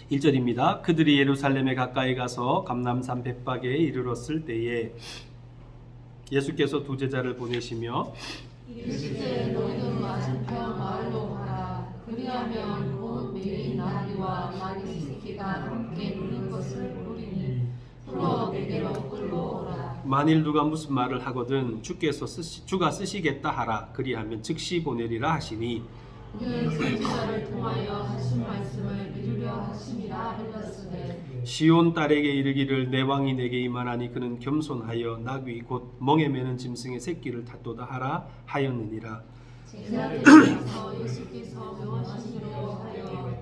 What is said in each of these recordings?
1절입니다. 그들이 예루살렘에 가까이 가서 감람산 벳박에 이르렀을 때에 예수께서 두 제자를 보내시며 이르시되 너희는 맞은편 마을로 가라. 그리하면 곧 매일 나귀와 나귀 새끼가 함께 누는 것을 보리니 풀어 내게로 끌고 오라. 만일 누가 무슨 말을 하거든 주가 쓰시겠다 하라. 그리하면 즉시 보내리라 하시니 그는 선지자를 통하여 하신 말씀을 이루려 하심이라 하였으되 시온 딸에게 이르기를 내 왕이 내게 임하나니 그는 겸손하여 나귀 곧 멍에 매는 짐승의 새끼를 탔도다 하라 하였느니라. 제자들에게서 예수께서 명하시기로 하여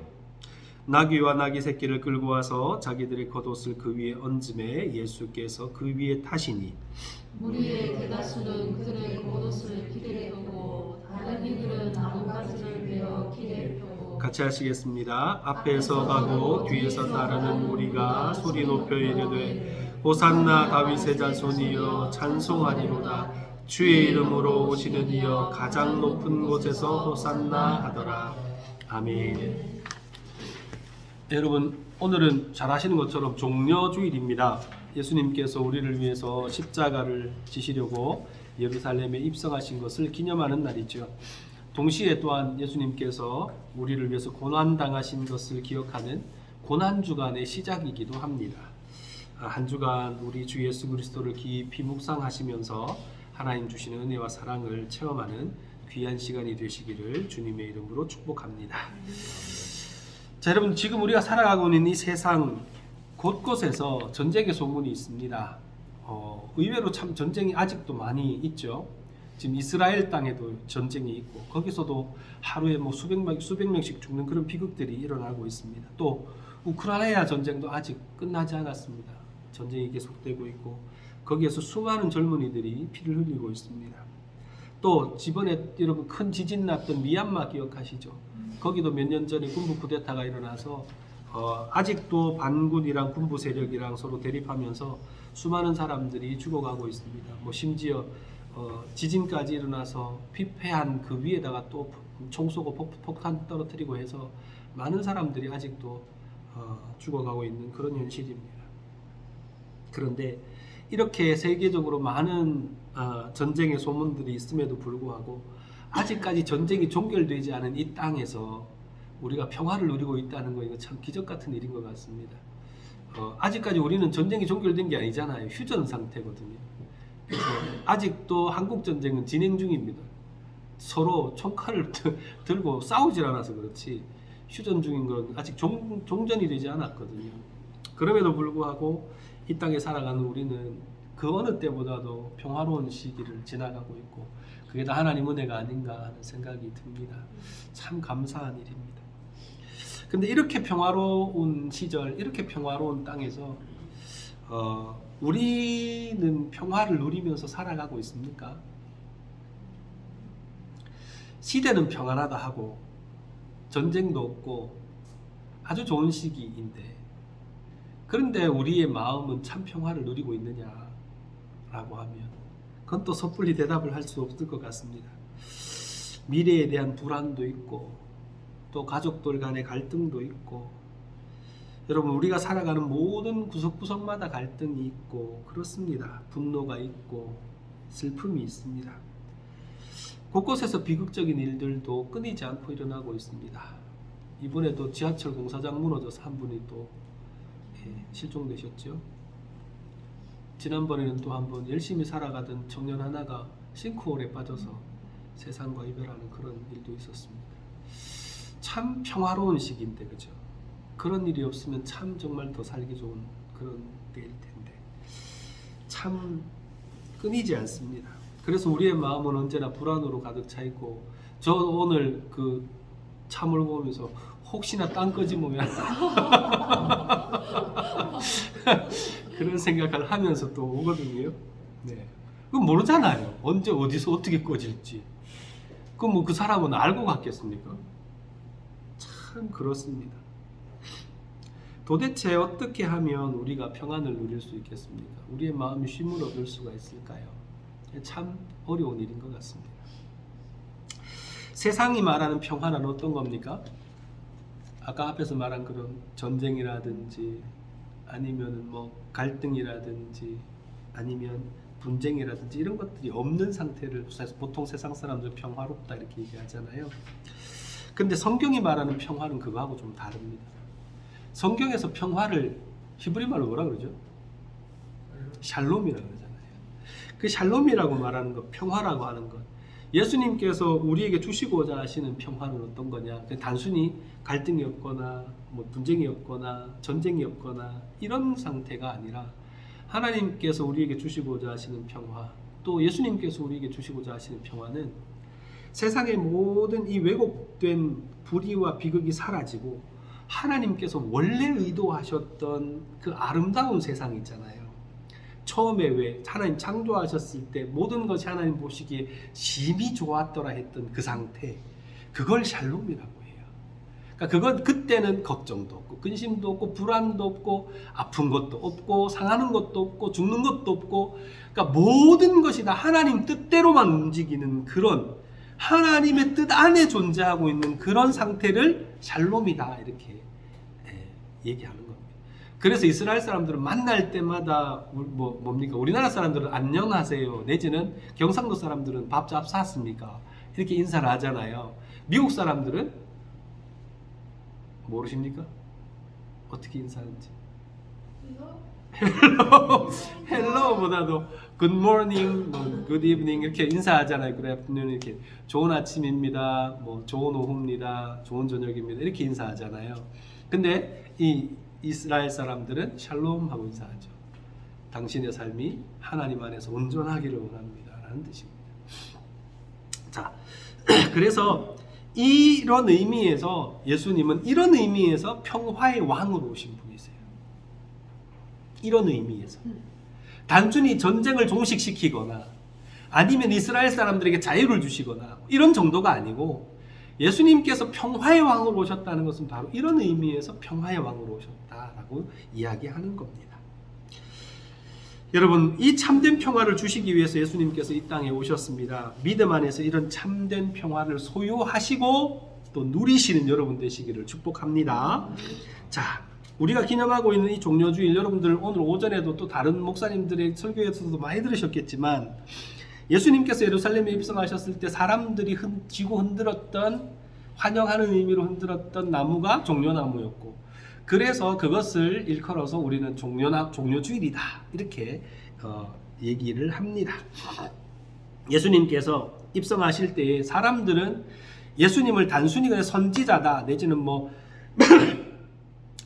나귀와 나귀 새끼를 끌고 와서 자기들의 겉옷을 그 위에 얹음에 예수께서 그 위에 타시니 무리의 대다수는 그들의 겉옷을 길에 펴고 다른 이들은 나뭇가지를 베어 길에 펴고 같이 하시겠습니다. 앞에서 가고 뒤에서 따르는 무리가 소리 높여 이르되 호산나 다윗의 자손이여 찬송하리로다. 주의 이름으로 오시는 이여 가장 높은 곳에서 호산나 하더라. 아멘. 여러분, 오늘은 잘 아시는 것처럼 종려주일입니다. 예수님께서 우리를 위해서 십자가를 지시려고 예루살렘에 입성하신 것을 기념하는 날이죠. 동시에 또한 예수님께서 우리를 위해서 고난당하신 것을 기억하는 고난주간의 시작이기도 합니다. 한 주간 우리 주 예수 그리스도를 깊이 묵상하시면서 하나님 주시는 은혜와 사랑을 체험하는 귀한 시간이 되시기를 주님의 이름으로 축복합니다. 자, 여러분, 지금 우리가 살아가고 있는 이 세상 곳곳에서 전쟁의 소문이 있습니다. 의외로 참 전쟁이 아직도 많이 있죠. 지금 이스라엘 땅에도 전쟁이 있고 거기서도 하루에 수백 명씩 죽는 그런 비극들이 일어나고 있습니다. 또 우크라이나 전쟁도 아직 끝나지 않았습니다. 전쟁이 계속되고 있고 거기에서 수많은 젊은이들이 피를 흘리고 있습니다. 또 이번에 여러분 큰 지진 났던 미얀마 기억하시죠? 거기도 몇 년 전에 군부 쿠데타가 일어나서 아직도 반군이랑 군부 세력이랑 서로 대립하면서 수많은 사람들이 죽어가고 있습니다. 심지어 지진까지 일어나서 피폐한 그 위에다가 또 총 쏘고 폭탄 떨어뜨리고 해서 많은 사람들이 아직도 죽어가고 있는 그런 현실입니다. 그런데 이렇게 세계적으로 많은 전쟁의 소문들이 있음에도 불구하고 아직까지 전쟁이 종결되지 않은 이 땅에서 우리가 평화를 누리고 있다는 거 이거 참 기적 같은 일인 것 같습니다. 아직까지 우리는 전쟁이 종결된 게 아니잖아요. 휴전 상태거든요. 그래서 아직도 한국 전쟁은 진행 중입니다. 서로 총칼을 들고 싸우질 않아서 그렇지 휴전 중인 건 아직 종전이 되지 않았거든요. 그럼에도 불구하고 이 땅에 살아가는 우리는 그 어느 때보다도 평화로운 시기를 지나가고 있고 그게 다 하나님 은혜가 아닌가 하는 생각이 듭니다. 참 감사한 일입니다. 근데 이렇게 평화로운 시절, 이렇게 평화로운 땅에서 우리는 평화를 누리면서 살아가고 있습니까? 시대는 평안하다 하고 전쟁도 없고 아주 좋은 시기인데 그런데 우리의 마음은 참 평화를 누리고 있느냐라고 하면 그건 또 섣불리 대답을 할 수 없을 것 같습니다. 미래에 대한 불안도 있고 또 가족들 간의 갈등도 있고 여러분 우리가 살아가는 모든 구석구석마다 갈등이 있고 그렇습니다. 분노가 있고 슬픔이 있습니다. 곳곳에서 비극적인 일들도 끊이지 않고 일어나고 있습니다. 이번에도 지하철 공사장 무너져서 한 분이 또 실종되셨죠. 지난번에는 또 한 번 열심히 살아가던 청년 하나가 싱크홀에 빠져서 세상과 이별하는 그런 일도 있었습니다. 참 평화로운 시기인데 그죠? 그런 일이 없으면 참 정말 더 살기 좋은 그런 때일 텐데 참 끊이지 않습니다. 그래서 우리의 마음은 언제나 불안으로 가득 차 있고 저 오늘 그 차 몰고 오면서 혹시나 땅 꺼지면 그런 생각을 하면서 또 오거든요. 네. 그건 모르잖아요. 언제 어디서 어떻게 꺼질지. 그럼 그 사람은 알고 갔겠습니까? 참 그렇습니다. 도대체 어떻게 하면 우리가 평안을 누릴 수 있겠습니까? 우리의 마음이 쉼을 얻을 수가 있을까요? 참 어려운 일인 것 같습니다. 세상이 말하는 평화는 어떤 겁니까? 아까 앞에서 말한 그런 전쟁이라든지 아니면 뭐 갈등이라든지 아니면 분쟁이라든지 이런 것들이 없는 상태를 보통 세상 사람들은 평화롭다 이렇게 얘기하잖아요. 근데 성경이 말하는 평화는 그거하고 좀 다릅니다. 성경에서 평화를 히브리 말로 뭐라 그러죠? 샬롬이라고 그러잖아요. 그 샬롬이라고 말하는 것, 평화라고 하는 것, 예수님께서 우리에게 주시고자 하시는 평화는 어떤 거냐? 단순히 갈등이 없거나 뭐 분쟁이 없거나 전쟁이 없거나 이런 상태가 아니라 하나님께서 우리에게 주시고자 하시는 평화, 또 예수님께서 우리에게 주시고자 하시는 평화는 세상의 모든 이 왜곡된 불의와 비극이 사라지고 하나님께서 원래 의도하셨던 그 아름다운 세상 있잖아요. 처음에 왜 하나님 창조하셨을 때 모든 것이 하나님 보시기에 심히 좋았더라 했던 그 상태, 그걸 샬롬이라고 해요. 그러니까 그건 그때는 걱정도 없고 근심도 없고 불안도 없고 아픈 것도 없고 상하는 것도 없고 죽는 것도 없고, 그러니까 모든 것이 다 하나님 뜻대로만 움직이는 그런 하나님의 뜻 안에 존재하고 있는 그런 상태를 샬롬이다 이렇게 얘기하는 겁니다. 그래서 이스라엘 사람들은 만날 때마다 뭡니까? 우리나라 사람들은 안녕하세요 내지는 경상도 사람들은 밥 샀습니까? 이렇게 인사를 하잖아요. 미국 사람들은 모르십니까? 어떻게 인사하는지? 헬로보다도 good morning, 뭐 good evening 이렇게 인사하잖아요. good afternoon 이렇게 좋은 아침입니다, 뭐 좋은 오후입니다, 좋은 저녁입니다 이렇게 인사하잖아요. 근데 이 이스라엘 사람들은 샬롬 하고 인사하죠. 당신의 삶이 하나님 안에서 온전하기를 원합니다 라는 뜻입니다. 자, 그래서 이런 의미에서 예수님은 이런 의미에서 평화의 왕으로 오신 분이세요. 이런 의미에서 단순히 전쟁을 종식시키거나 아니면 이스라엘 사람들에게 자유를 주시거나 이런 정도가 아니고 예수님께서 평화의 왕으로 오셨다는 것은 바로 이런 의미에서 평화의 왕으로 오셨다라고 이야기하는 겁니다. 여러분, 이 참된 평화를 주시기 위해서 예수님께서 이 땅에 오셨습니다. 믿음 안에서 이런 참된 평화를 소유하시고 또 누리시는 여러분 되시기를 축복합니다. 자, 우리가 기념하고 있는 이 종려주일, 여러분들 오늘 오전에도 또 다른 목사님들의 설교에서도 많이 들으셨겠지만 예수님께서 예루살렘에 입성하셨을 때 사람들이 쥐고 흔들었던, 환영하는 의미로 흔들었던 나무가 종려나무였고, 그래서 그것을 일컬어서 우리는 종려주일이다 이렇게 얘기를 합니다. 예수님께서 입성하실 때에 사람들은 예수님을 단순히 그냥 선지자다 내지는 뭐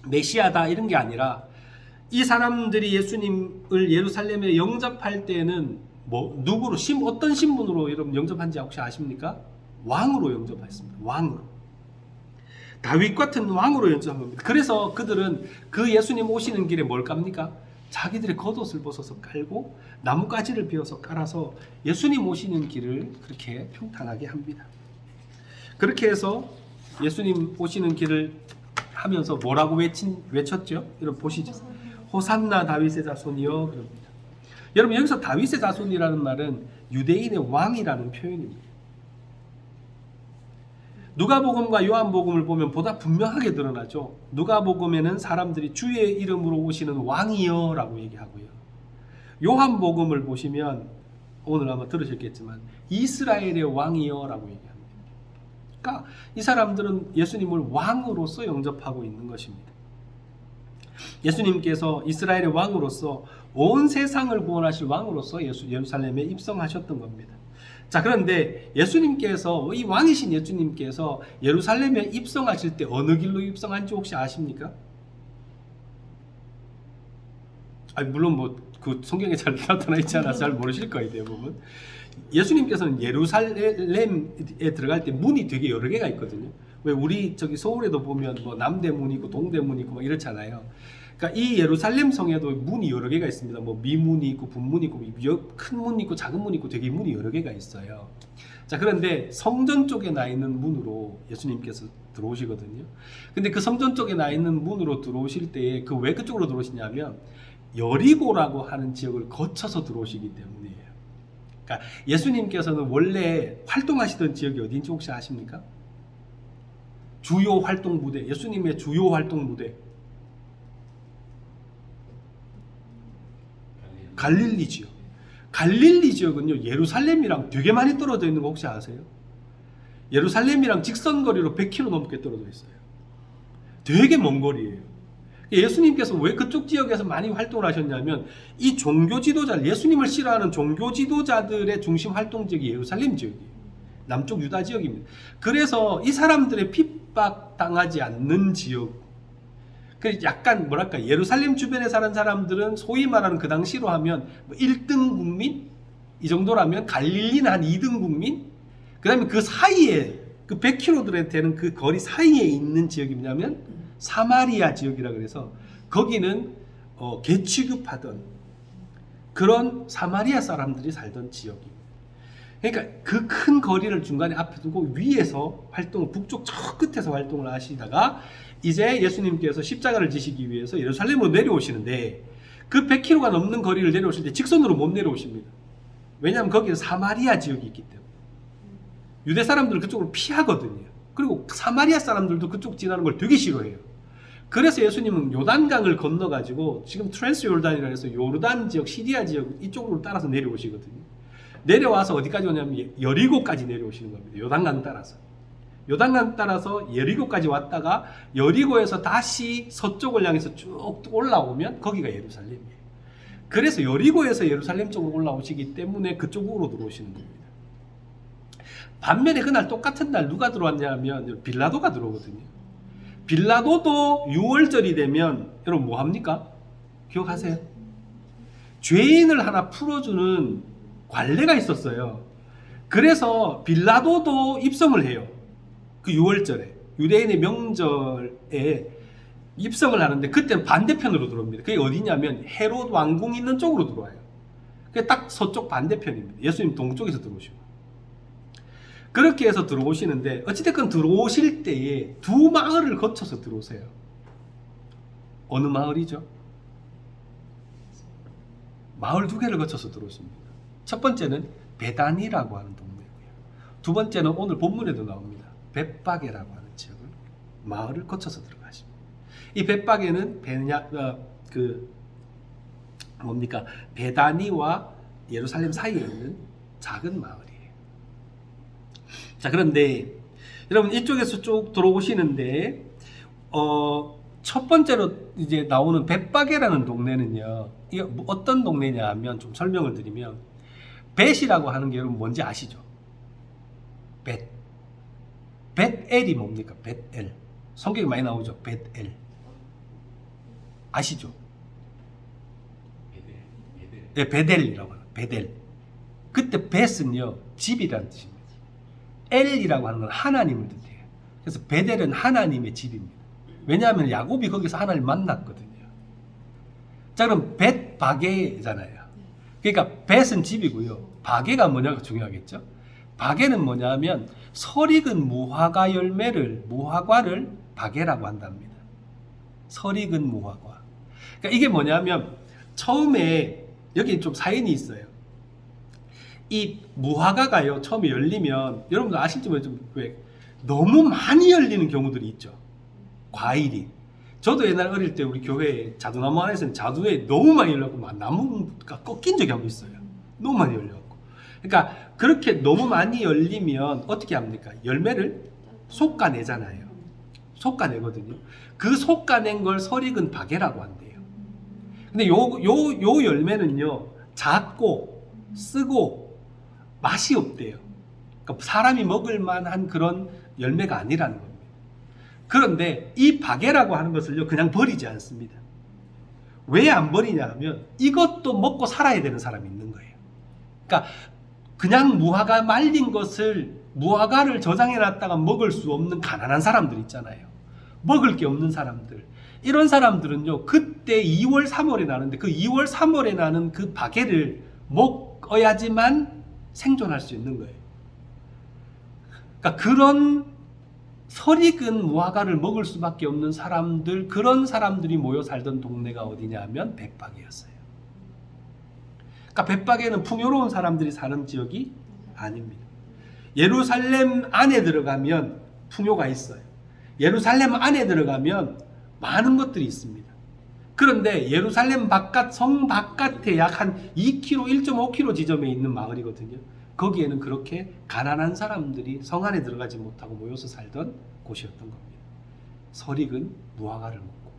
메시아다 이런 게 아니라, 이 사람들이 예수님을 예루살렘에 영접할 때는 뭐 누구로 어떤 신분으로 여러분 영접한지 혹시 아십니까? 왕으로 영접했습니다. 왕으로. 다윗 같은 왕으로 영접합니다. 그래서 그들은 그 예수님 오시는 길에 뭘 깝니까? 자기들의 겉옷을 벗어서 깔고 나뭇가지를 베어서 깔아서 예수님 오시는 길을 그렇게 평탄하게 합니다. 그렇게 해서 예수님 오시는 길을 하면서 뭐라고 외쳤죠? 여러분 보시죠. 호산나 다윗의 자손이여 그럽니다. 여러분 여기서 다윗의 자손이라는 말은 유대인의 왕이라는 표현입니다. 누가복음과 요한복음을 보면 보다 분명하게 드러나죠. 누가복음에는 사람들이 주의 이름으로 오시는 왕이여 라고 얘기하고요. 요한복음을 보시면 오늘 아마 들으셨겠지만 이스라엘의 왕이여 라고 얘기합니다. 그러니까 이 사람들은 예수님을 왕으로서 영접하고 있는 것입니다. 예수님께서 이스라엘의 왕으로서 온 세상을 구원하실 왕으로서 예루살렘에 입성하셨던 겁니다. 자, 그런데 예수님께서, 이 왕이신 예수님께서 예루살렘에 입성하실 때 어느 길로 입성한지 혹시 아십니까? 물론 뭐 그 성경에 잘 나타나 있지 않아서 잘 모르실 거예요, 대부분. 예수님께서는 예루살렘에 들어갈 때 문이 되게 여러 개가 있거든요. 왜 우리 저기 서울에도 보면 뭐 남대문이 있고 동대문이 있고 막 이렇잖아요. 그러니까 이 예루살렘 성에도 문이 여러 개가 있습니다. 뭐 미문이 있고 분문이 있고 큰 문이 있고 작은 문이 있고 되게 문이 여러 개가 있어요. 자, 그런데 성전 쪽에 나 있는 문으로 예수님께서 들어오시거든요. 근데 그 성전 쪽에 나 있는 문으로 들어오실 때 그 왜 그쪽으로 들어오시냐면 여리고라고 하는 지역을 거쳐서 들어오시기 때문이에요. 그러니까 예수님께서는 원래 활동하시던 지역이 어딘지 혹시 아십니까? 주요 활동 무대, 예수님의 주요 활동 무대 갈릴리 지역. 갈릴리 지역은요 예루살렘이랑 되게 많이 떨어져 있는 거 혹시 아세요? 예루살렘이랑 직선거리로 100km 넘게 떨어져 있어요. 되게 먼 거리예요. 예수님께서 왜 그쪽 지역에서 많이 활동을 하셨냐면 이 종교 지도자, 예수님을 싫어하는 종교 지도자들의 중심 활동 지역이 예루살렘 지역이에요. 남쪽 유다 지역입니다. 그래서 이 사람들의 핍박당하지 않는 지역, 그 약간 뭐랄까 예루살렘 주변에 사는 사람들은 소위 말하는 그 당시로 하면 1등 국민 이 정도라면 갈릴리는 한 2등 국민, 그 다음에 그 사이에 그 100km 되는 그 거리 사이에 있는 지역이 뭐냐면 사마리아 지역이라 그래서 거기는 개 취급하던 그런 사마리아 사람들이 살던 지역입니다. 그러니까 그 큰 거리를 중간에 앞에 두고 위에서 활동을 북쪽 저 끝에서 활동을 하시다가 이제 예수님께서 십자가를 지시기 위해서 예루살렘으로 내려오시는데 그 100km가 넘는 거리를 내려오실 때 직선으로 못 내려오십니다. 왜냐하면 거기는 사마리아 지역이 있기 때문에 유대 사람들은 그쪽으로 피하거든요. 그리고 사마리아 사람들도 그쪽 지나는 걸 되게 싫어해요. 그래서 예수님은 요단강을 건너가지고 지금 트랜스 요르단이라 해서 요르단 지역, 시리아 지역 이쪽으로 따라서 내려오시거든요. 내려와서 어디까지 오냐면 여리고까지 내려오시는 겁니다. 요단강 따라서. 요단강 따라서 여리고까지 왔다가 여리고에서 다시 서쪽을 향해서 쭉 올라오면 거기가 예루살렘이에요. 그래서 여리고에서 예루살렘 쪽으로 올라오시기 때문에 그쪽으로 들어오시는 겁니다. 반면에 그날 똑같은 날 누가 들어왔냐 하면 빌라도가 들어오거든요. 빌라도도 6월절이 되면 여러분 뭐 합니까? 기억하세요? 죄인을 하나 풀어주는 관례가 있었어요. 그래서 빌라도도 입성을 해요. 그 6월절에 유대인의 명절에 입성을 하는데 그때는 반대편으로 들어옵니다. 그게 어디냐면 헤롯 왕궁 있는 쪽으로 들어와요. 그게 딱 서쪽 반대편입니다. 예수님 동쪽에서 들어오시고 그렇게 해서 들어오시는데 어찌됐건 들어오실 때에 두 마을을 거쳐서 들어오세요. 어느 마을이죠? 마을 두 개를 거쳐서 들어오십니다. 첫 번째는 베다니라고 하는 동네고요. 두 번째는 오늘 본문에도 나옵니다. 벳바게라고 하는 지역을 마을을 거쳐서 들어가십니다. 이 벳바게는 베다니와 예루살렘 사이에 있는 작은 마을이에요. 자, 그런데 여러분 이쪽에서 쭉 들어오시는데 첫 번째로 이제 나오는 벳바게라는 동네는요. 이게 어떤 동네냐 하면 좀 설명을 드리면 벳이라고 하는 게 여러분 뭔지 아시죠? 벳엘이 뭡니까? 벳엘. 성경에 많이 나오죠. 벳엘. 아시죠? 네, 베델이라고 하는 베델. 그때 벳은요 집이라는 뜻입니다. 엘이라고 하는 건 하나님을 뜻해요. 그래서 베델은 하나님의 집입니다. 왜냐하면 야곱이 거기서 하나님을 만났거든요. 자, 그럼 벳바게잖아요. 그러니까 벳은 집이고요. 바게가 뭐냐가 중요하겠죠. 바게는 뭐냐면 설익은 무화과를 바게라고 한답니다. 설익은 무화과. 그러니까 이게 뭐냐면 처음에 여기 좀 사연이 있어요. 이 무화과가요 처음에 열리면 여러분들 아실지 모르겠지만 왜 너무 많이 열리는 경우들이 있죠. 과일이. 저도 옛날 어릴 때 우리 교회에 자두나무 안에서는 자두에 너무 많이 열려고 막 나무가 꺾인 적이 한번 있어요. 너무 많이 열려갖고. 그러니까 그렇게 너무 많이 열리면 어떻게 합니까? 열매를 솎아내잖아요. 솎아내거든요. 그 솎아낸 걸 설익은 바게라고 한대요. 근데 요 열매는요 작고 쓰고 맛이 없대요. 그러니까 사람이 먹을 만한 그런 열매가 아니라는 겁니다. 그런데 이 바게라고 하는 것을요 그냥 버리지 않습니다. 왜 안 버리냐 하면 이것도 먹고 살아야 되는 사람이 있는 거예요. 그러니까 그냥 무화과 말린 것을 무화과를 저장해 놨다가 먹을 수 없는 가난한 사람들 있잖아요. 먹을 게 없는 사람들. 이런 사람들은요 그때 2월 3월에 나는데 그 2월 3월에 나는 그 바게를 먹어야지만 생존할 수 있는 거예요. 그러니까 그런 설익은 무화과를 먹을 수밖에 없는 사람들, 그런 사람들이 모여 살던 동네가 어디냐 하면 벳바게였어요. 그러니까 벳바게는 풍요로운 사람들이 사는 지역이 아닙니다. 예루살렘 안에 들어가면 풍요가 있어요. 예루살렘 안에 들어가면 많은 것들이 있습니다. 그런데 예루살렘 바깥, 성 바깥에 약 한 2km, 1.5km 지점에 있는 마을이거든요. 거기에는 그렇게 가난한 사람들이 성 안에 들어가지 못하고 모여서 살던 곳이었던 겁니다. 설익은 무화과를 먹고.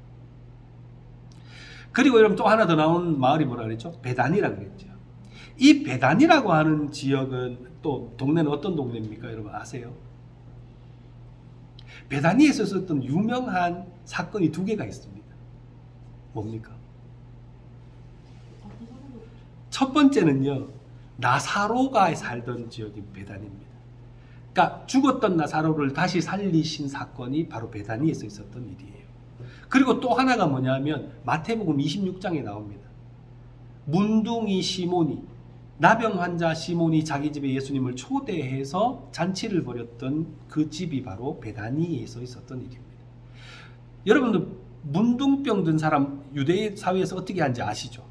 그리고 여러분 또 하나 더 나온 마을이 뭐라 그랬죠? 베단이라고 그랬죠. 이 베단이라고 하는 지역은 또 동네는 어떤 동네입니까? 여러분 아세요? 베다니에서 있었던 유명한 사건이 두 개가 있습니다. 뭡니까? 첫 번째는요, 나사로가 살던 지역이 베다니입니다. 그러니까 죽었던 나사로를 다시 살리신 사건이 바로 베다니에서 있었던 일이에요. 그리고 또 하나가 뭐냐면 마태복음 26장에 나옵니다. 문둥이 시몬이, 나병 환자 시몬이 자기 집에 예수님을 초대해서 잔치를 벌였던 그 집이 바로 베다니에서 있었던 일입니다. 여러분들 문둥병 든 사람 유대 사회에서 어떻게 하는지 아시죠?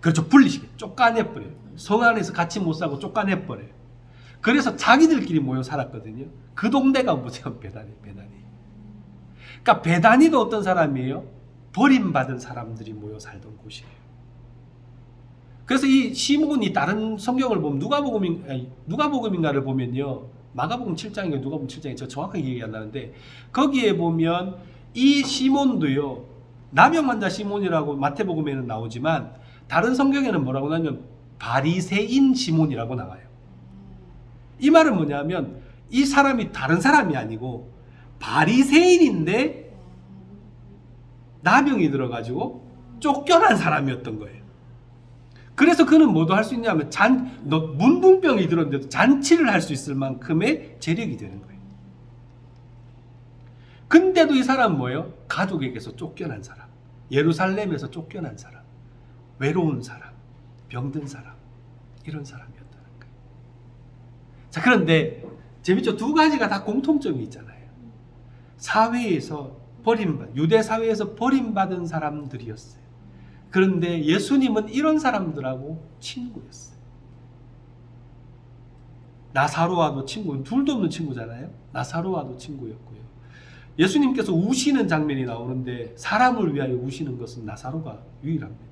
그렇죠. 분리시켜 쫓아내버려요. 성 안에서 같이 못 살고 쫓아내버려요. 그래서 자기들끼리 모여 살았거든요. 그 동네가 뭐죠? 베다니. 그러니까 베다니도 어떤 사람이에요? 버림받은 사람들이 모여 살던 곳이에요. 그래서 이 시몬이 다른 성경을 보면 누가복음인가를 보면요, 마가복음 7장인가 누가복음 7장인가 저 정확하게 기억이 안 나는데 거기에 보면 이 시몬도요, 나병 환자 시몬이라고 마태복음에는 나오지만 다른 성경에는 뭐라고 나오냐면 바리새인 시몬이라고 나와요. 이 말은 뭐냐면 이 사람이 다른 사람이 아니고 바리새인인데 나병이 들어가지고 쫓겨난 사람이었던 거예요. 그래서 그는 뭐도 할 수 있냐면 문둥병이 들었는데도 잔치를 할 수 있을 만큼의 재력이 되는 거예요. 근데도 이 사람은 뭐예요? 가족에게서 쫓겨난 사람, 예루살렘에서 쫓겨난 사람, 외로운 사람, 병든 사람, 이런 사람이었다는 거예요. 자, 그런데 재밌죠? 두 가지가 다 공통점이 있잖아요. 사회에서 유대 사회에서 버림받은 사람들이었어요. 그런데 예수님은 이런 사람들하고 친구였어요. 나사로와도 친구, 둘도 없는 친구잖아요. 나사로와도 친구였고요. 예수님께서 우시는 장면이 나오는데 사람을 위하여 우시는 것은 나사로가 유일합니다.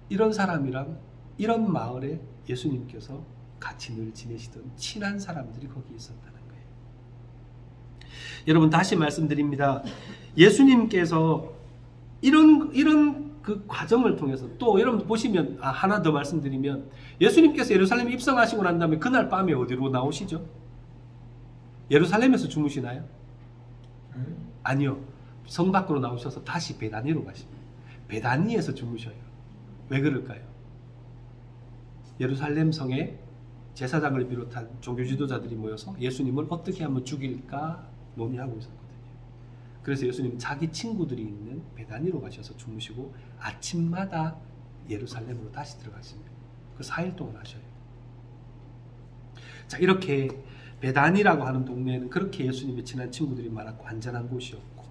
이런 사람이랑 이런 마을에 예수님께서 같이 늘 지내시던 친한 사람들이 거기 있었다는 거예요. 여러분 다시 말씀드립니다. 예수님께서 이런 그 과정을 통해서 또 여러분 보시면 하나 더 말씀드리면 예수님께서 예루살렘에 입성하시고 난 다음에 그날 밤에 어디로 나오시죠? 예루살렘에서 주무시나요? 아니요. 성 밖으로 나오셔서 다시 베다니로 가십니다. 베다니에서 주무셔요. 왜 그럴까요? 예루살렘 성에 제사장을 비롯한 종교 지도자들이 모여서 예수님을 어떻게 하면 죽일까 논의하고 있었거든요. 그래서 예수님 자기 친구들이 있는 베다니로 가셔서 주무시고 아침마다 예루살렘으로 다시 들어가십니다. 그 4일 동안 하셔요. 자, 이렇게 베다니라고 하는 동네에는 그렇게 예수님의 친한 친구들이 많았고 안전한 곳이었고,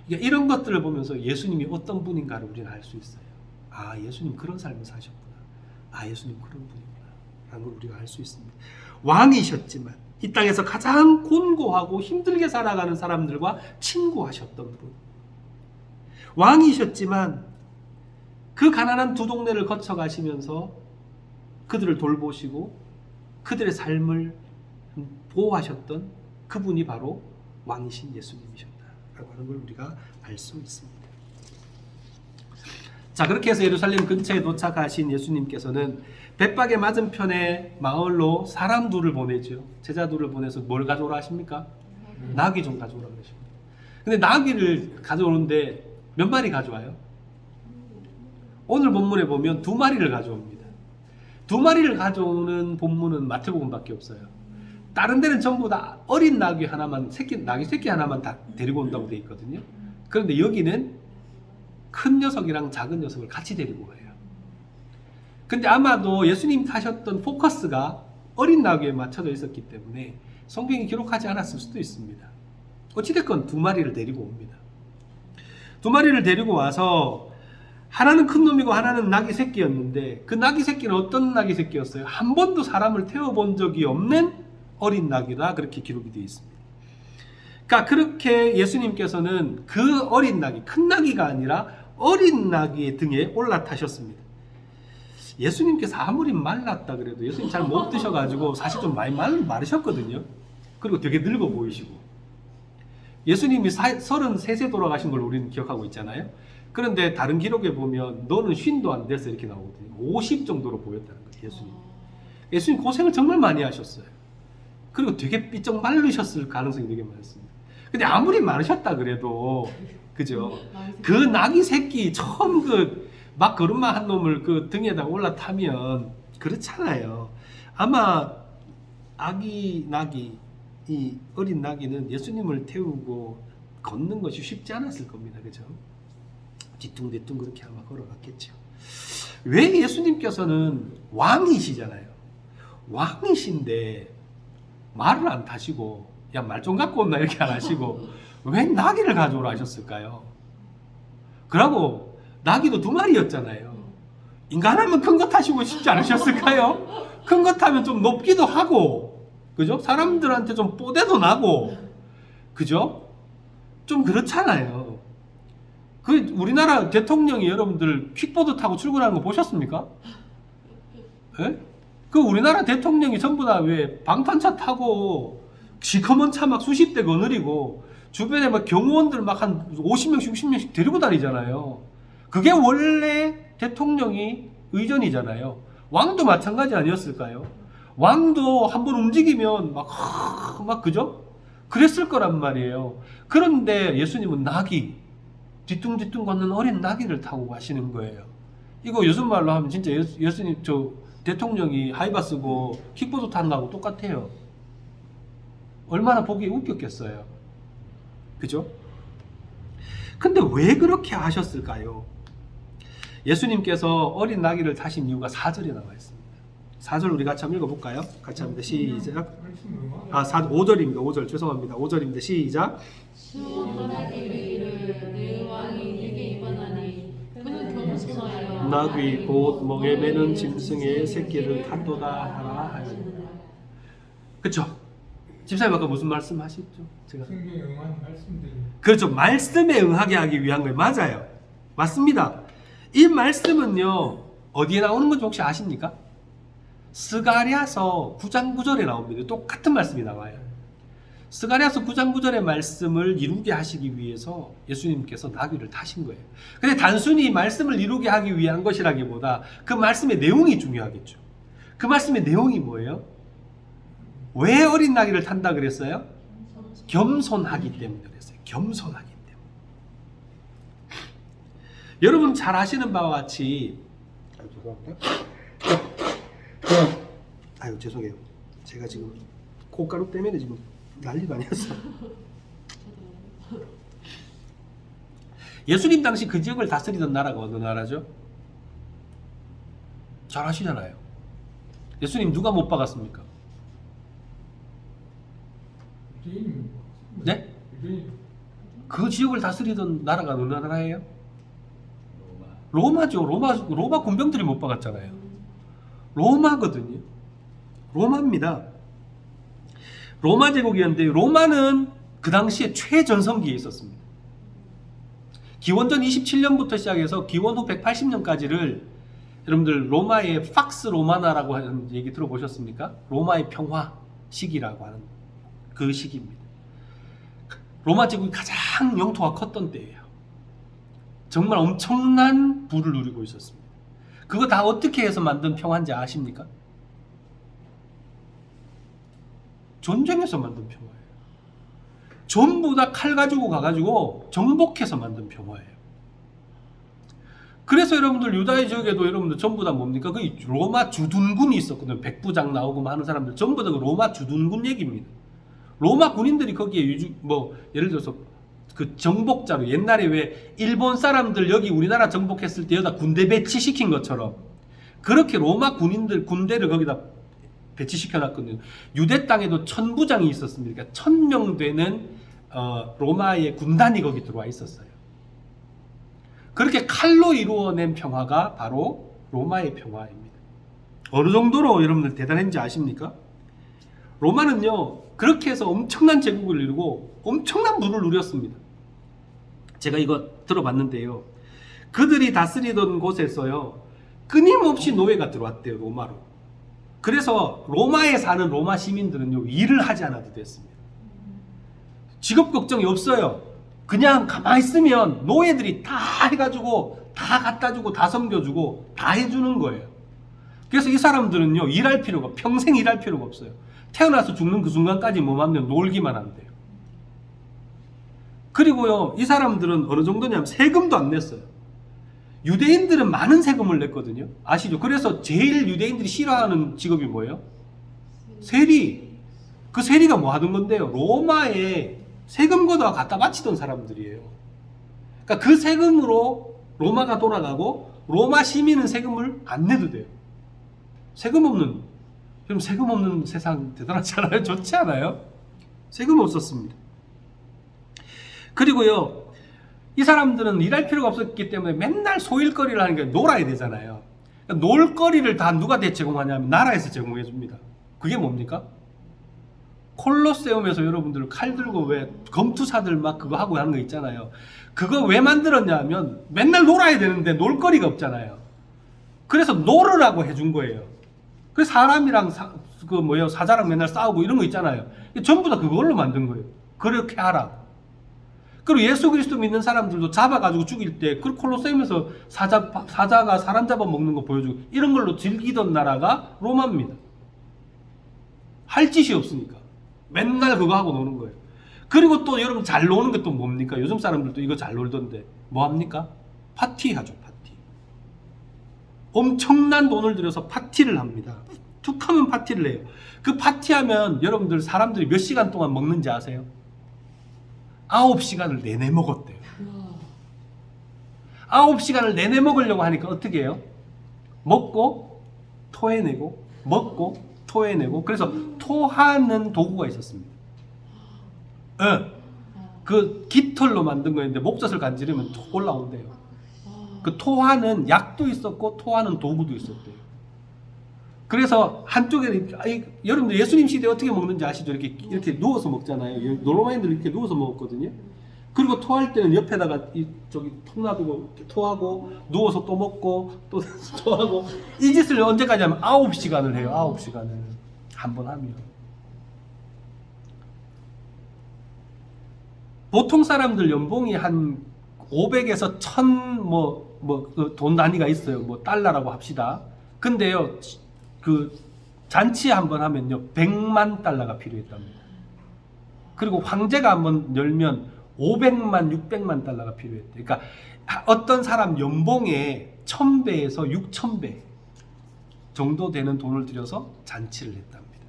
이런 것들을 보면서 예수님이 어떤 분인가를 우리는 알 수 있어요. 아, 예수님 그런 삶을 사셨구나. 아, 예수님 그런 분이구나 라는 걸 우리가 알 수 있습니다. 왕이셨지만 이 땅에서 가장 곤고하고 힘들게 살아가는 사람들과 친구하셨던 분. 왕이셨지만 그 가난한 두 동네를 거쳐가시면서 그들을 돌보시고 그들의 삶을 보호하셨던 그분이 바로 왕이신 예수님이셨다라고 하는 걸 우리가 알 수 있습니다. 자, 그렇게 해서 예루살렘 근처에 도착하신 예수님께서는 벳박의 맞은편에 마을로 사람 둘을 보내죠. 제자 둘을 보내서 뭘 가져오라 하십니까? 나귀 좀 가져오라 그러십니다. 근데 나귀를 가져오는데 몇 마리 가져와요? 오늘 본문에 보면 2마리를 가져옵니다. 2마리를 가져오는 본문은 마태복음밖에 없어요. 다른 데는 전부 다 어린 나귀 하나만, 나귀 새끼 하나만 다 데리고 온다고 되어 있거든요. 그런데 여기는 큰 녀석이랑 작은 녀석을 같이 데리고 가요. 근데 아마도 예수님 타셨던 포커스가 어린 나귀에 맞춰져 있었기 때문에 성경이 기록하지 않았을 수도 있습니다. 어찌됐건 2마리를 데리고 옵니다. 2마리를 데리고 와서 하나는 큰 놈이고 하나는 나귀 새끼였는데 그 나귀 새끼는 어떤 나귀 새끼였어요? 한 번도 사람을 태워본 적이 없는 어린 낙이다 그렇게 기록이 되어 있습니다. 그러니까 그렇게 예수님께서는 그 어린 낙이 큰 낙이가 아니라 어린 낙의 등에 올라타셨습니다. 예수님께서 아무리 말랐다 그래도 예수님 잘 못 드셔가지고 사실 좀 많이 마르셨거든요. 그리고 되게 늙어 보이시고 예수님이 33세 돌아가신 걸 우리는 기억하고 있잖아요. 그런데 다른 기록에 보면 너는 쉰도 안 돼서 이렇게 나오거든요. 50 정도로 보였다는 거예요. 예수님. 예수님 고생을 정말 많이 하셨어요. 그리고 되게 삐쩍 마르셨을 가능성이 되게 많습니다. 근데 아무리 마르셨다 그래도 그죠? 그 낙이 새끼 처음 막 걸음마 한 놈을 그 등에다 올라타면 그렇잖아요. 아마 아기 낙이 이 어린 낙이는 예수님을 태우고 걷는 것이 쉽지 않았을 겁니다. 그죠? 뒤뚱뒤뚱 그렇게 아마 걸어갔겠죠. 왜 예수님께서는 왕이시잖아요. 왕이신데 말을 안 타시고 야 말 좀 갖고 온나 이렇게 안 하시고 왜 나귀를 가져오라 하셨을까요? 그러고 나귀도 2마리였잖아요. 인간하면 큰 거 타시고 싶지 않으셨을까요? 큰 거 타면 좀 높기도 하고 그죠? 사람들한테 좀 뽀대도 나고 그죠? 좀 그렇잖아요. 그 우리나라 대통령이 여러분들 퀵보드 타고 출근하는 거 보셨습니까? 예? 그 우리나라 대통령이 전부 다 왜 방탄차 타고 시커먼 차 막 수십 대 거느리고 주변에 막 경호원들 막 한 50명씩 60명씩 데리고 다니잖아요. 그게 원래 대통령이 의전이잖아요. 왕도 마찬가지 아니었을까요? 왕도 한번 움직이면 막 그죠? 그랬을 거란 말이에요. 그런데 예수님은 나귀 뒤뚱뒤뚱 걷는 어린 나귀를 타고 가시는 거예요. 이거 요즘 말로 하면 진짜 예수님 대통령이 하이바 쓰고 킥보드 타는 거하고 똑같아요. 얼마나 보기 웃겼겠어요. 그죠? 근데 왜 그렇게 하셨을까요? 예수님께서 어린 나귀를 타신 이유가 4절에 나와 있습니다. 4절 우리 같이 한번 읽어볼까요? 같이 합니다. 시작. 5절입니다. 5절 죄송합니다. 5절입니다. 시작. 내 왕이 내게 입어나니 그는 겸손하여 나귀 곧 멍에 매는 짐승의 새끼를 탄도다 하라 하였습니다. 그렇죠? 집사님 아까 무슨 말씀하셨죠? 제가 성경에 응한 말씀들이 그렇죠. 말씀에 응하게 하기 위한 거예요. 맞아요. 맞습니다. 이 말씀은요 어디에 나오는 건지 혹시 아십니까? 스가랴서 9장 9절에 나옵니다. 똑같은 말씀이 나와요. 스가랴서 9장 9절의 말씀을 이루게 하시기 위해서 예수님께서 나귀를 타신 거예요. 근데 단순히 말씀을 이루게 하기 위한 것이라기보다 그 말씀의 내용이 중요하겠죠. 그 말씀의 내용이 뭐예요? 왜 어린 나귀를 탄다 그랬어요? 겸손하기 때문에 그랬어요. 겸손하기 때문에. 여러분 잘 아시는 바와 같이 죄송해요. 제가 지금 콧가루 때문에 지금 난리도 아니었어. 예수님 당시 그 지역을 다스리던 나라가 어느 나라죠? 잘 아시잖아요. 예수님 누가 못 박았습니까? 유대인입니다. 네? 유대인. 그 지역을 다스리던 나라가 어느 나라예요? 로마죠. 로마 군병들이 못 박았잖아요. 로마거든요. 로마입니다. 로마 제국이었는데 로마는 그 당시에 최전성기에 있었습니다. 기원전 27년부터 시작해서 기원 후 180년까지를 여러분들 로마의 팍스 로마나라고 하는 얘기 들어보셨습니까? 로마의 평화 시기라고 하는 그 시기입니다. 로마 제국이 가장 영토가 컸던 때예요. 정말 엄청난 부를 누리고 있었습니다. 그거 다 어떻게 해서 만든 평화인지 아십니까? 전쟁에서 만든 평화예요. 전부 다 칼 가지고 가가지고 정복해서 만든 평화예요. 그래서 여러분들 유다의 지역에도 여러분들 전부 다 뭡니까? 그 로마 주둔군이 있었거든요. 백부장 나오고 하는 사람들 전부 다 그 로마 주둔군 얘기입니다. 로마 군인들이 거기에 예를 들어서 그 정복자로 옛날에 왜 일본 사람들 여기 우리나라 정복했을 때 여기다 군대 배치시킨 것처럼 그렇게 로마 군대를 거기다 배치시켜 놨거든요. 유대 땅에도 천부장이 있었습니다. 그러니까 1000명 되는 로마의 군단이 거기 들어와 있었어요. 그렇게 칼로 이루어낸 평화가 바로 로마의 평화입니다. 어느 정도로 여러분들 대단한지 아십니까? 로마는요 그렇게 해서 엄청난 제국을 이루고 엄청난 부를 누렸습니다. 제가 이거 들어봤는데요, 그들이 다스리던 곳에서요 끊임없이 노예가 들어왔대요, 로마로. 그래서 로마에 사는 로마 시민들은요 일을 하지 않아도 됐습니다. 직업 걱정이 없어요. 그냥 가만히 있으면 노예들이 다 해가지고 다 갖다 주고 다 섬겨주고 다 해주는 거예요. 그래서 이 사람들은요 일할 필요가, 평생 일할 필요가 없어요. 태어나서 죽는 그 순간까지 뭐만 하면 놀기만 하면 돼요. 그리고요 이 사람들은 어느 정도냐면 세금도 안 냈어요. 유대인들은 많은 세금을 냈거든요. 아시죠? 그래서 제일 유대인들이 싫어하는 직업이 뭐예요? 세리. 그 세리가 뭐 하던 건데요, 로마에 세금 걷어가 갖다 바치던 사람들이에요. 그러니까 그 세금으로 로마가 돌아가고 로마 시민은 세금을 안 내도 돼요. 세금 없는, 그럼 세금 없는 세상 대단하지 않아요? 좋지 않아요? 세금 없었습니다. 그리고요 이 사람들은 일할 필요가 없었기 때문에 맨날 소일거리를 하는 게 놀아야 되잖아요. 그러니까 놀거리를 다 누가 제공하냐면 나라에서 제공해 줍니다. 그게 뭡니까? 콜로세움에서 여러분들 칼 들고 왜 검투사들 막 그거 하고 하는 거 있잖아요. 그거 왜 만들었냐면 맨날 놀아야 되는데 놀거리가 없잖아요. 그래서 놀으라고 해준 거예요. 그래서 사람이랑 사자랑 맨날 싸우고 이런 거 있잖아요. 전부 다 그걸로 만든 거예요. 그렇게 하라. 그리고 예수 그리스도 믿는 사람들도 잡아가지고 죽일 때 그 콜로세움에서 사자가 사람 잡아먹는 거 보여주고 이런 걸로 즐기던 나라가 로마입니다. 할 짓이 없으니까 맨날 그거 하고 노는 거예요. 그리고 또 여러분 잘 노는 게 또 뭡니까? 요즘 사람들도 이거 잘 놀던데 뭐 합니까? 파티하죠. 파티. 엄청난 돈을 들여서 파티를 합니다. 툭 하면 파티를 해요. 그 파티하면 여러분들 사람들이 몇 시간 동안 먹는지 아세요? 9시간을 내내 먹었대요. 9시간을 내내 먹으려고 하니까 어떻게 해요? 먹고 토해내고 먹고 토해내고. 그래서 토하는 도구가 있었습니다. 그 깃털로 만든 거였는데 목젖을 간지르면 톡 올라온대요. 그 토하는 약도 있었고 토하는 도구도 있었대요. 그래서 한쪽에 여러분들 예수님 시대에 어떻게 먹는지 아시죠? 이렇게 누워서 먹잖아요. 로마인들 이렇게 누워서 먹었거든요. 그리고 토할 때는 옆에다가 저기 통 놔두고 토하고 누워서 또 먹고 또 토하고, 이 짓을 언제까지 하면 9시간을 해요. 9시간을 한 번 하면. 보통 사람들 연봉이 한 500에서 1000 돈 단위가 있어요. 뭐 달러라고 합시다. 근데요 그 잔치 한번 하면요 100만 달러가 필요했답니다. 그리고 황제가 한번 열면 500만 600만 달러가 필요했대요. 그러니까 어떤 사람 연봉의 1000배에서 6000배 정도 되는 돈을 들여서 잔치를 했답니다.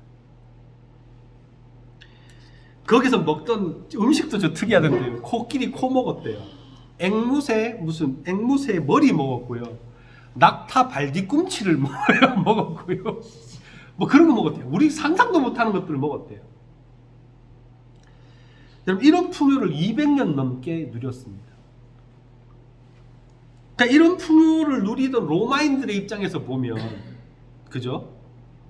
거기서 먹던 음식도 저 특이하던데요. 코끼리 코 먹었대요. 앵무새 머리 먹었고요. 낙타 발 뒤꿈치를 먹었고요. 뭐 그런 거 먹었대요. 우리 상상도 못하는 것들을 먹었대요. 여러분 이런 풍요를 200년 넘게 누렸습니다. 그러니까 이런 풍요를 누리던 로마인들의 입장에서 보면 그죠?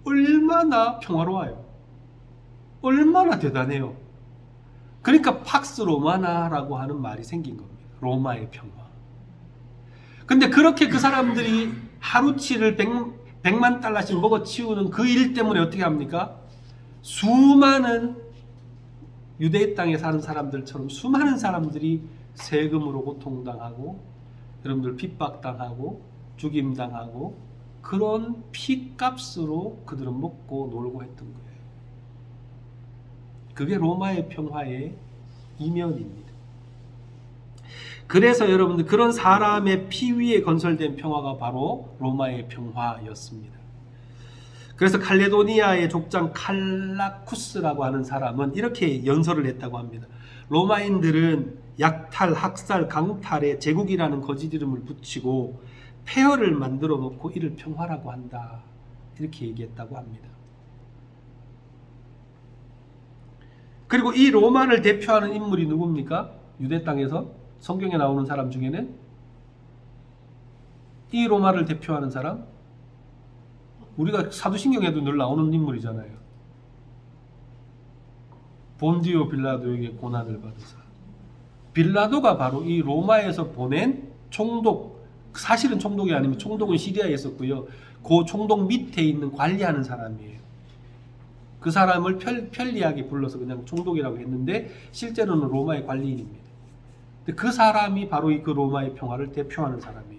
얼마나 평화로워요. 얼마나 대단해요. 그러니까 팍스 로마나라고 하는 말이 생긴 겁니다. 로마의 평화. 근데 그렇게 그 사람들이 하루치를 100만 달러씩 먹어치우는 그 일 때문에 어떻게 합니까? 수많은 유대 땅에 사는 사람들처럼 수많은 사람들이 세금으로 고통당하고 여러분들 핍박당하고 죽임당하고 그런 피값으로 그들은 먹고 놀고 했던 거예요. 그게 로마의 평화의 이면입니다. 그래서 여러분들 그런 사람의 피 위에 건설된 평화가 바로 로마의 평화였습니다. 그래서 칼레도니아의 족장 칼라쿠스라고 하는 사람은 이렇게 연설을 했다고 합니다. 로마인들은 약탈, 학살, 강탈에 제국이라는 거짓 이름을 붙이고 폐허를 만들어 놓고 이를 평화라고 한다. 이렇게 얘기했다고 합니다. 그리고 이 로마를 대표하는 인물이 누굽니까? 유대 땅에서 성경에 나오는 사람 중에는 이 로마를 대표하는 사람, 우리가 사도신경에도 늘 나오는 인물이잖아요. 본디오 빌라도에게 고난을 받으사. 빌라도가 바로 이 로마에서 보낸 총독, 사실은 총독이 아니면 총독은 시리아에 있었고요. 그 총독 밑에 있는 관리하는 사람이에요. 그 사람을 편리하게 불러서 그냥 총독이라고 했는데 실제로는 로마의 관리인입니다. 근데 그 사람이 바로 그 로마의 평화를 대표하는 사람이에요.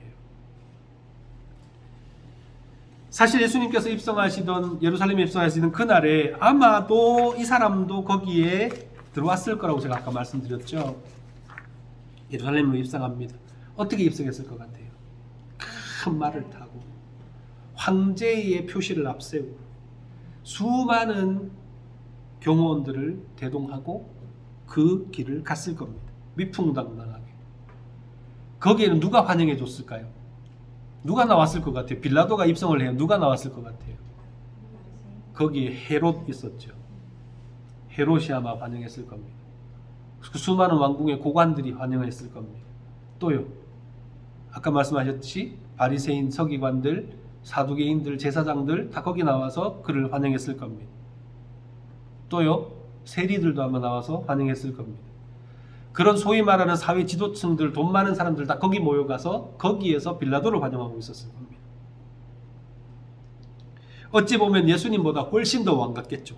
사실 예수님께서 입성하시던 예루살렘에 입성하시던 그날에 아마도 이 사람도 거기에 들어왔을 거라고 제가 아까 말씀드렸죠. 예루살렘으로 입성합니다. 어떻게 입성했을 것 같아요? 큰 말을 타고 황제의 표시를 앞세우고 수많은 경호원들을 대동하고 그 길을 갔을 겁니다. 위풍당당하게. 거기에는 누가 환영해 줬을까요? 누가 나왔을 것 같아요? 빌라도가 입성을 해요. 누가 나왔을 것 같아요? 거기에 헤롯 있었죠. 헤롯이 아마 환영했을 겁니다. 그 수많은 왕궁의 고관들이 환영했을 겁니다. 또요. 아까 말씀하셨듯이 바리새인, 서기관들, 사두개인들, 제사장들 다 거기 나와서 그를 환영했을 겁니다. 또요. 세리들도 아마 나와서 환영했을 겁니다. 그런 소위 말하는 사회 지도층들, 돈 많은 사람들 다 거기 모여가서 거기에서 빌라도를 환영하고 있었을 겁니다. 어찌 보면 예수님보다 훨씬 더 왕 같겠죠.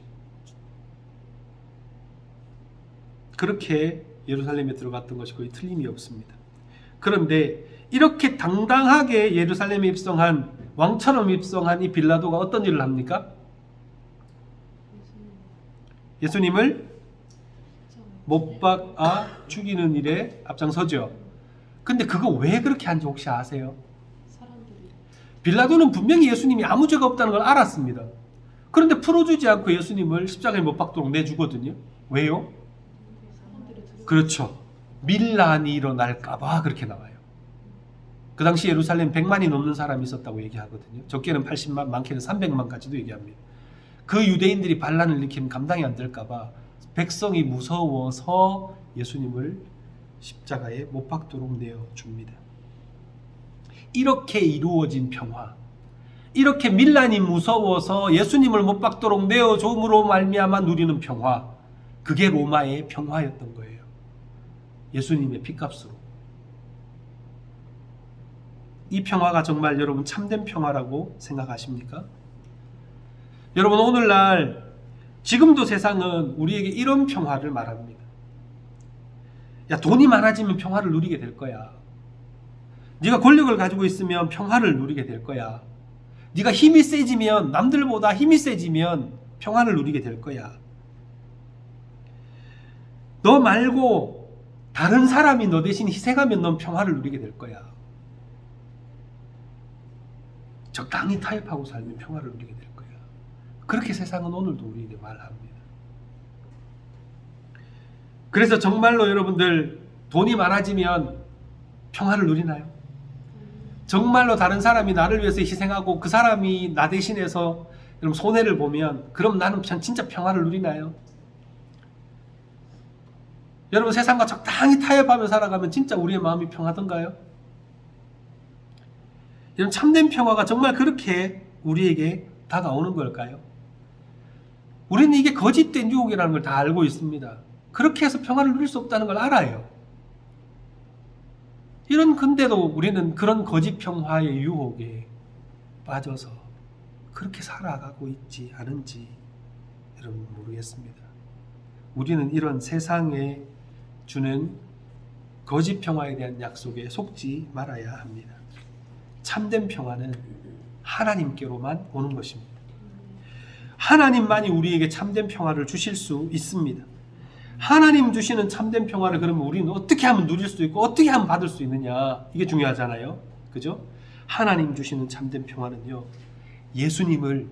그렇게 예루살렘에 들어갔던 것이 거의 틀림이 없습니다. 그런데 이렇게 당당하게 예루살렘에 입성한 왕처럼 입성한 이 빌라도가 어떤 일을 합니까? 예수님을 못 박아 죽이는 일에 앞장서죠. 근데 그거 왜 그렇게 한지 혹시 아세요? 빌라도는 분명히 예수님이 아무 죄가 없다는 걸 알았습니다. 그런데 풀어주지 않고 예수님을 십자가에 못 박도록 내주거든요. 왜요? 그렇죠. 밀란이 일어날까봐 그렇게 나와요. 그 당시 예루살렘 100만이 넘는 사람이 있었다고 얘기하거든요. 적게는 80만, 많게는 300만까지도 얘기합니다. 그 유대인들이 반란을 일으키면 감당이 안 될까봐 백성이 무서워서 예수님을 십자가에 못 박도록 내어줍니다. 이렇게 이루어진 평화, 이렇게 밀란이 무서워서 예수님을 못 박도록 내어줌으로 말미암아 누리는 평화, 그게 로마의 평화였던 거예요. 예수님의 핏값으로. 이 평화가 정말 여러분 참된 평화라고 생각하십니까? 여러분 오늘날 지금도 세상은 우리에게 이런 평화를 말합니다. 야, 돈이 많아지면 평화를 누리게 될 거야. 네가 권력을 가지고 있으면 평화를 누리게 될 거야. 네가 힘이 세지면, 남들보다 힘이 세지면 평화를 누리게 될 거야. 너 말고 다른 사람이 너 대신 희생하면 넌 평화를 누리게 될 거야. 적당히 타협하고 살면 평화를 누리게 될 거야. 그렇게 세상은 오늘도 우리에게 말합니다. 그래서 정말로 여러분들 돈이 많아지면 평화를 누리나요? 정말로 다른 사람이 나를 위해서 희생하고 그 사람이 나 대신해서 여러분 손해를 보면 그럼 나는 진짜 평화를 누리나요? 여러분 세상과 적당히 타협하며 살아가면 진짜 우리의 마음이 평하던가요? 여러분 참된 평화가 정말 그렇게 우리에게 다가오는 걸까요? 우리는 이게 거짓된 유혹이라는 걸 다 알고 있습니다. 그렇게 해서 평화를 누릴 수 없다는 걸 알아요. 근데도 우리는 그런 거짓 평화의 유혹에 빠져서 그렇게 살아가고 있지 않은지 여러분 모르겠습니다. 우리는 이런 세상에 주는 거짓 평화에 대한 약속에 속지 말아야 합니다. 참된 평화는 하나님께로만 오는 것입니다. 하나님만이 우리에게 참된 평화를 주실 수 있습니다. 하나님 주시는 참된 평화를 그러면 우리는 어떻게 하면 누릴 수 있고 어떻게 하면 받을 수 있느냐, 이게 중요하잖아요. 그죠? 하나님 주시는 참된 평화는요, 예수님을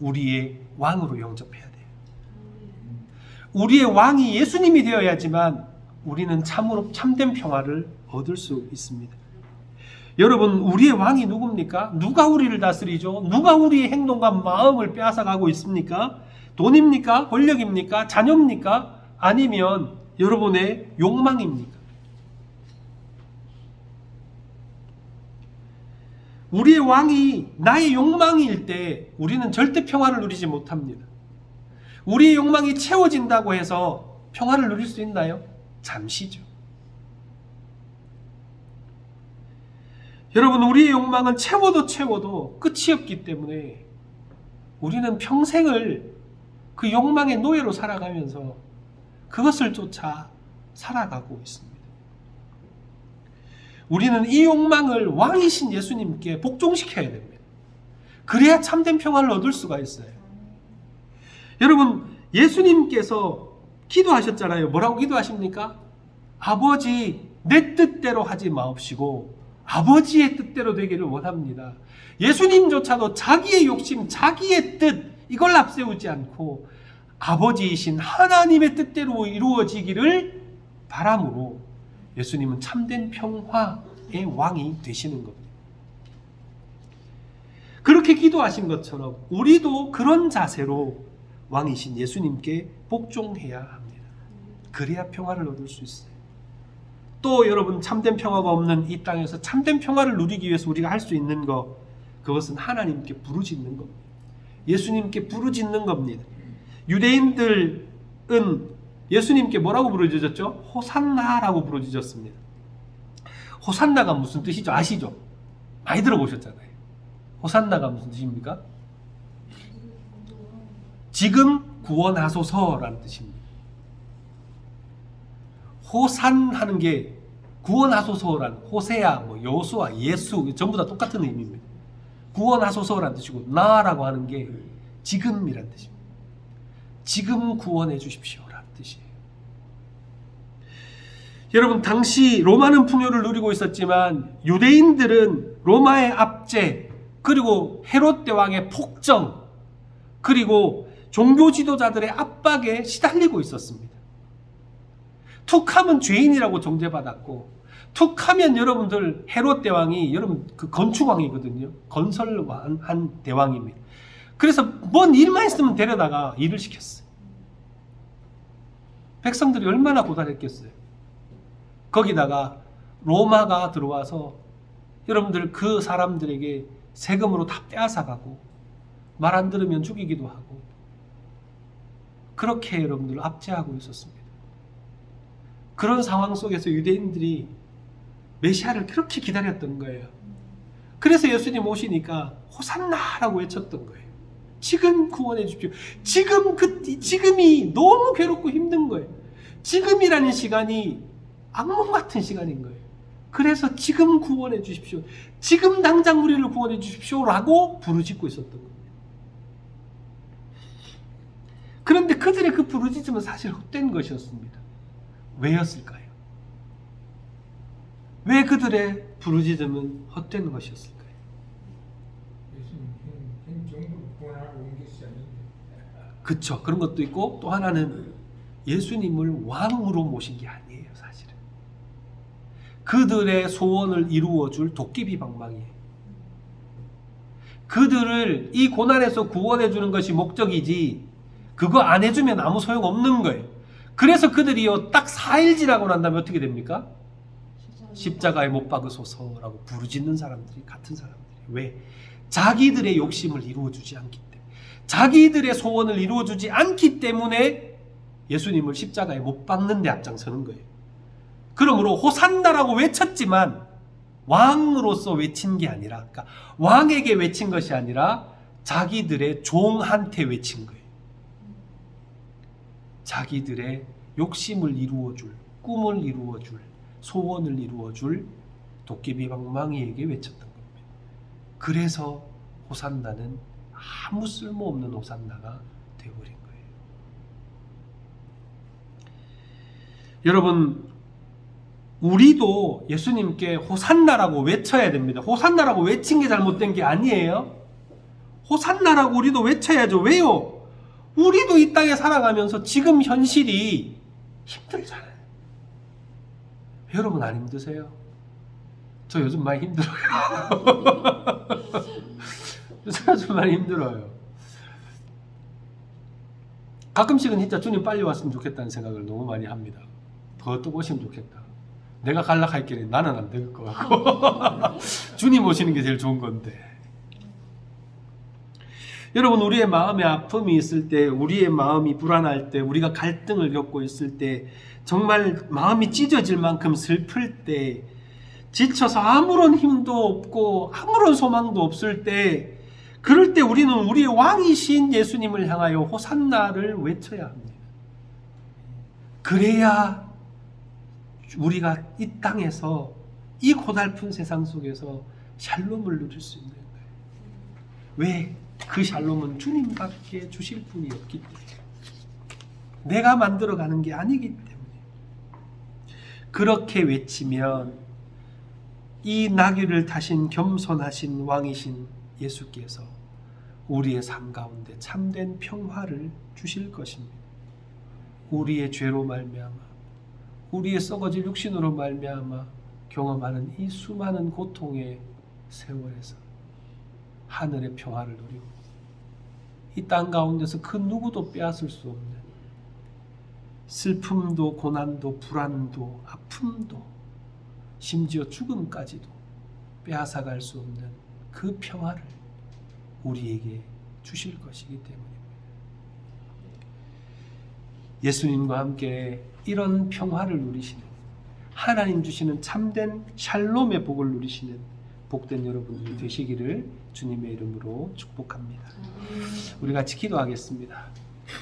우리의 왕으로 영접해야 돼요. 우리의 왕이 예수님이 되어야지만 우리는 참으로 참된 평화를 얻을 수 있습니다. 여러분, 우리의 왕이 누굽니까? 누가 우리를 다스리죠? 누가 우리의 행동과 마음을 빼앗아가고 있습니까? 돈입니까? 권력입니까? 자녀입니까? 아니면 여러분의 욕망입니까? 우리의 왕이 나의 욕망일 때 우리는 절대 평화를 누리지 못합니다. 우리의 욕망이 채워진다고 해서 평화를 누릴 수 있나요? 잠시죠. 여러분, 우리의 욕망은 채워도 끝이 없기 때문에 우리는 평생을 그 욕망의 노예로 살아가면서 그것을 쫓아 살아가고 있습니다. 우리는 이 욕망을 왕이신 예수님께 복종시켜야 됩니다. 그래야 참된 평화를 얻을 수가 있어요. 여러분, 예수님께서 기도하셨잖아요. 뭐라고 기도하십니까? 아버지, 내 뜻대로 하지 마옵시고 아버지의 뜻대로 되기를 원합니다. 예수님조차도 자기의 욕심, 자기의 뜻, 이걸 앞세우지 않고 아버지이신 하나님의 뜻대로 이루어지기를 바람으로 예수님은 참된 평화의 왕이 되시는 겁니다. 그렇게 기도하신 것처럼 우리도 그런 자세로 왕이신 예수님께 복종해야 합니다. 그래야 평화를 얻을 수 있어요. 또 여러분, 참된 평화가 없는 이 땅에서 참된 평화를 누리기 위해서 우리가 할 수 있는 것, 그것은 하나님께 부르짖는 겁니다. 예수님께 부르짖는 겁니다. 유대인들은 예수님께 뭐라고 부르짖었죠? 호산나라고 부르짖었습니다. 호산나가 무슨 뜻이죠? 아시죠? 많이 들어보셨잖아요. 호산나가 무슨 뜻입니까? 지금 구원하소서라는 뜻입니다. 호산하는 게 구원하소서라는, 호세아, 여호수아, 예수 전부 다 똑같은 의미입니다. 구원하소서라는 뜻이고 나라고 하는 게 지금이라는 뜻입니다. 지금 구원해 주십시오라는 뜻이에요. 여러분, 당시 로마는 풍요를 누리고 있었지만 유대인들은 로마의 압제, 그리고 헤롯 대왕의 폭정, 그리고 종교 지도자들의 압박에 시달리고 있었습니다. 툭하면 죄인이라고 정죄받았고, 툭하면 여러분들 헤롯 대왕이 여러분 그 건축왕이거든요. 건설한 대왕입니다. 그래서 뭔 일만 있으면 데려다가 일을 시켰어요. 백성들이 얼마나 고달했겠어요. 거기다가 로마가 들어와서 여러분들 그 사람들에게 세금으로 다 빼앗아가고 말 안 들으면 죽이기도 하고 그렇게 여러분들 압제하고 있었습니다. 그런 상황 속에서 유대인들이 메시아를 그렇게 기다렸던 거예요. 그래서 예수님 오시니까 호산나라고 외쳤던 거예요. 지금 구원해 주십시오. 지금이 너무 괴롭고 힘든 거예요. 지금이라는 시간이 악몽 같은 시간인 거예요. 그래서 지금 구원해 주십시오. 지금 당장 우리를 구원해 주십시오라고 부르짖고 있었던 겁니다. 그런데 그들의 그 부르짖음은 사실 헛된 것이었습니다. 왜였을까요? 왜 그들의 부르짖음은 헛된 것이었을까요? 예수님 정부를 구원하러 온 것이 아닌데. 그쵸. 그런 것도 있고, 또 하나는 예수님을 왕으로 모신 게 아니에요, 사실은. 그들의 소원을 이루어줄 도깨비 방망이에요. 그들을 이 고난에서 구원해주는 것이 목적이지, 그거 안 해주면 아무 소용없는 거예요. 그래서 그들이요, 딱 4일 지나고 난 다음에 어떻게 됩니까? 십자가에 못 박으소서라고 부르짖는 사람들이 같은 사람들이. 왜? 자기들의 욕심을 이루어주지 않기 때문에, 자기들의 소원을 이루어주지 않기 때문에 예수님을 십자가에 못 박는 데 앞장서는 거예요. 그러므로 호산나라고 외쳤지만 왕으로서 외친 게 아니라, 그러니까 왕에게 외친 것이 아니라 자기들의 종한테 외친 거예요. 자기들의 욕심을 이루어줄, 꿈을 이루어줄, 소원을 이루어줄 도깨비 방망이에게 외쳤던 겁니다. 그래서 호산나는 아무 쓸모없는 호산나가 되어버린 거예요. 여러분, 우리도 예수님께 호산나라고 외쳐야 됩니다. 호산나라고 외친 게 잘못된 게 아니에요. 호산나라고 우리도 외쳐야죠. 왜요? 우리도 이 땅에 살아가면서 지금 현실이 힘들잖아요. 여러분 안 힘드세요? 저 요즘 많이 힘들어요. 요즘 많이 힘들어요. 가끔씩은 진짜 주님 빨리 왔으면 좋겠다는 생각을 너무 많이 합니다. 더 또 오시면 좋겠다. 내가 갈락할 길에 나는 안 될 것 같고 주님 오시는 게 제일 좋은 건데. 여러분, 우리의 마음에 아픔이 있을 때, 우리의 마음이 불안할 때, 우리가 갈등을 겪고 있을 때, 정말 마음이 찢어질 만큼 슬플 때, 지쳐서 아무런 힘도 없고 아무런 소망도 없을 때, 그럴 때 우리는 우리의 왕이신 예수님을 향하여 호산나를 외쳐야 합니다. 그래야 우리가 이 땅에서, 이 고달픈 세상 속에서 샬롬을 누릴 수 있는 거예요. 왜? 그 샬롬은 주님밖에 주실 분이 없기 때문에, 내가 만들어가는 게 아니기 때문에. 그렇게 외치면 이 나귀를 타신 겸손하신 왕이신 예수께서 우리의 삶 가운데 참된 평화를 주실 것입니다. 우리의 죄로 말미암아, 우리의 썩어질 육신으로 말미암아 경험하는 이 수많은 고통의 세월에서 하늘의 평화를 누리고, 이 땅 가운데서 그 누구도 빼앗을 수 없는 슬픔도 고난도 불안도 아픔도 심지어 죽음까지도 빼앗아갈 수 없는 그 평화를 우리에게 주실 것이기 때문입니다. 예수님과 함께 이런 평화를 누리시는, 하나님 주시는 참된 샬롬의 복을 누리시는 복된 여러분들이 되시기를 주님의 이름으로 축복합니다. 우리 같이 기도하겠습니다.